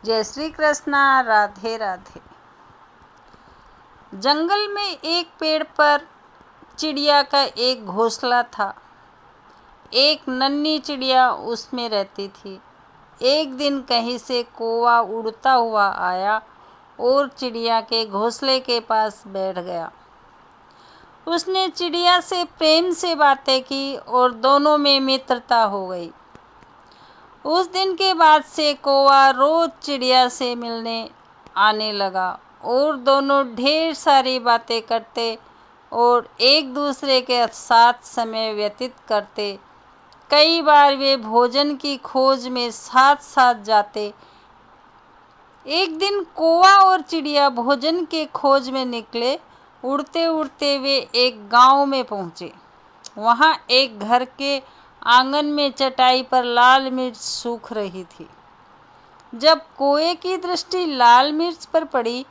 जय श्री कृष्णा। राधे राधे। जंगल में एक पेड़ पर चिड़िया का एक घोंसला था। एक नन्ही चिड़िया उसमें रहती थी। एक दिन कहीं से कौवा उड़ता हुआ आया और चिड़िया के घोंसले के पास बैठ गया। उसने चिड़िया से प्रेम से बातें की और दोनों में मित्रता हो गई। उस दिन के बाद से कौवा रोज चिड़िया से मिलने आने लगा और दोनों ढेर सारी बातें करते और एक दूसरे के साथ समय व्यतीत करते। कई बार वे भोजन की खोज में साथ साथ जाते। एक दिन कौवा और चिड़िया भोजन के खोज में निकले। उड़ते उड़ते वे एक गांव में पहुंचे। वहां एक घर के आंगन में चटाई पर लाल मिर्च सूख रही थी। जब कौवे की दृष्टि लाल मिर्च पर पड़ी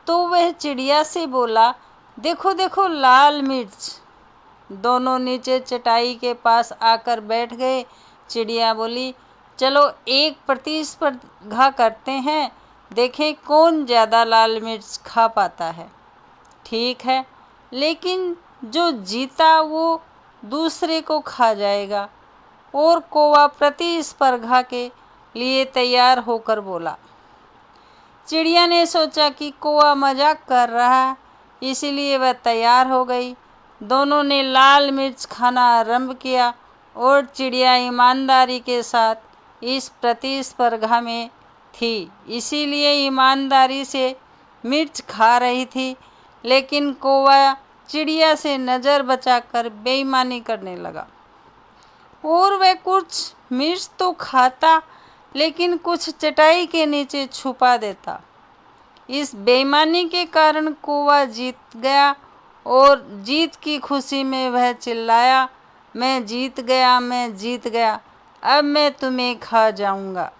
तो वह चिड़िया से बोला, देखो देखो लाल मिर्च। दोनों नीचे चटाई के पास आकर बैठ गए। चिड़िया बोली, चलो एक प्रतिस्पर्धा करते हैं, देखें कौन ज़्यादा लाल मिर्च खा पाता है। ठीक है, लेकिन जो जीता वो दूसरे को खा जाएगा। और कौवा प्रतिस्पर्धा के लिए तैयार होकर बोला। चिड़िया ने सोचा कि कौवा मजाक कर रहा है, इसीलिए वह तैयार हो गई। दोनों ने लाल मिर्च खाना आरंभ किया और चिड़िया ईमानदारी के साथ इस प्रतिस्पर्धा में थी, इसीलिए ईमानदारी से मिर्च खा रही थी। लेकिन कौवा चिड़िया से नज़र बचाकर बेईमानी करने लगा और वह कुछ मिर्च तो खाता लेकिन कुछ चटाई के नीचे छुपा देता। इस बेईमानी के कारण कौवा जीत गया और जीत की खुशी में वह चिल्लाया, मैं जीत गया, मैं जीत गया, अब मैं तुम्हें खा जाऊंगा।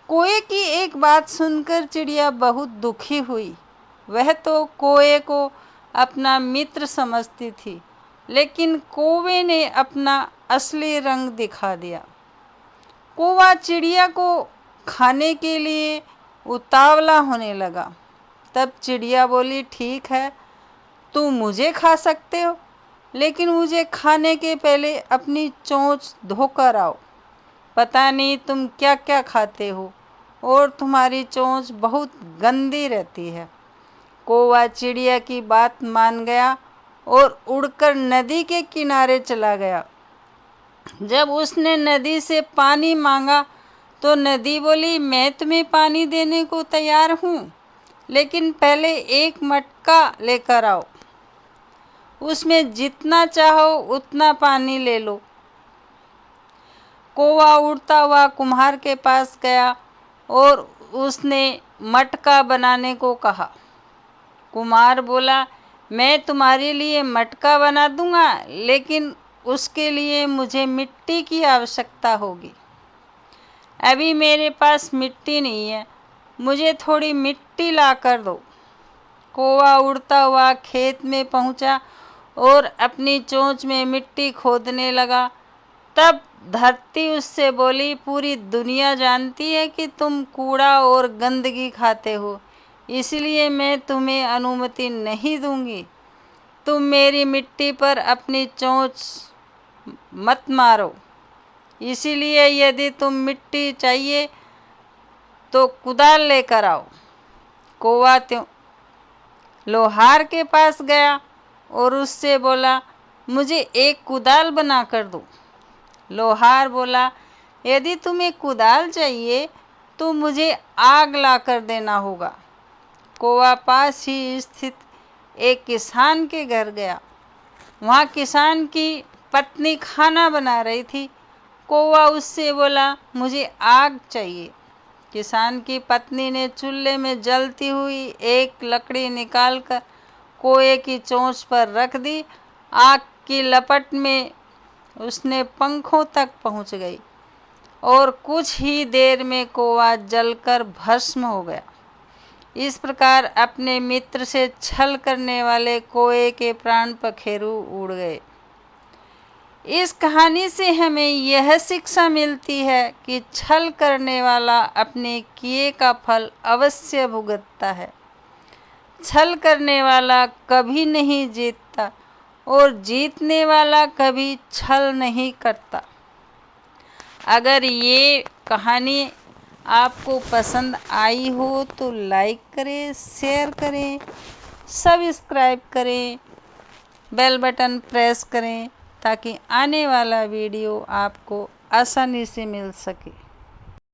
कौवे की एक बात सुनकर चिड़िया बहुत दुखी हुई। वह तो कौवे को अपना मित्र समझती थी, लेकिन कौवे ने अपना असली रंग दिखा दिया। कौवा चिड़िया को खाने के लिए उतावला होने लगा। तब चिड़िया बोली, ठीक है, तुम मुझे खा सकते हो, लेकिन मुझे खाने के पहले अपनी चोंच धोकर आओ। पता नहीं तुम क्या क्या खाते हो और तुम्हारी चोंच बहुत गंदी रहती है। कौवा चिड़िया की बात मान गया और उड़कर नदी के किनारे चला गया। जब उसने नदी से पानी मांगा तो नदी बोली, मैं तुम्हें पानी देने को तैयार हूँ, लेकिन पहले एक मटका लेकर आओ, उसमें जितना चाहो उतना पानी ले लो। कौवा उड़ता हुआ कुम्हार के पास गया और उसने मटका बनाने को कहा। कुम्हार बोला, मैं तुम्हारे लिए मटका बना दूंगा, लेकिन उसके लिए मुझे मिट्टी की आवश्यकता होगी। अभी मेरे पास मिट्टी नहीं है, मुझे थोड़ी मिट्टी ला कर दो। कौवा उड़ता हुआ खेत में पहुंचा और अपनी चोंच में मिट्टी खोदने लगा। तब धरती उससे बोली, पूरी दुनिया जानती है कि तुम कूड़ा और गंदगी खाते हो, इसलिए मैं तुम्हें अनुमति नहीं दूंगी। तुम मेरी मिट्टी पर अपनी चोंच मत मारो। इसीलिए यदि तुम मिट्टी चाहिए तो कुदाल लेकर आओ। कौवा लोहार के पास गया और उससे बोला, मुझे एक कुदाल बना कर दो। लोहार बोला, यदि तुम्हें कुदाल चाहिए तो मुझे आग ला कर देना होगा। कौवा पास ही स्थित एक किसान के घर गया। वहाँ किसान की पत्नी खाना बना रही थी। कौवा उससे बोला, मुझे आग चाहिए। किसान की पत्नी ने चूल्हे में जलती हुई एक लकड़ी निकालकर कौवे की चोंच पर रख दी। आग की लपट में उसने पंखों तक पहुंच गई और कुछ ही देर में कौवा जलकर भस्म हो गया। इस प्रकार अपने मित्र से छल करने वाले कौवे के प्राण पखेरु उड़ गए। इस कहानी से हमें यह शिक्षा मिलती है कि छल करने वाला अपने किए का फल अवश्य भुगतता है। छल करने वाला कभी नहीं जीतता और जीतने वाला कभी छल नहीं करता। अगर ये कहानी आपको पसंद आई हो तो लाइक करें, शेयर करें, सब्सक्राइब करें, बेल बटन प्रेस करें ताकि आने वाला वीडियो आपको आसानी से मिल सके।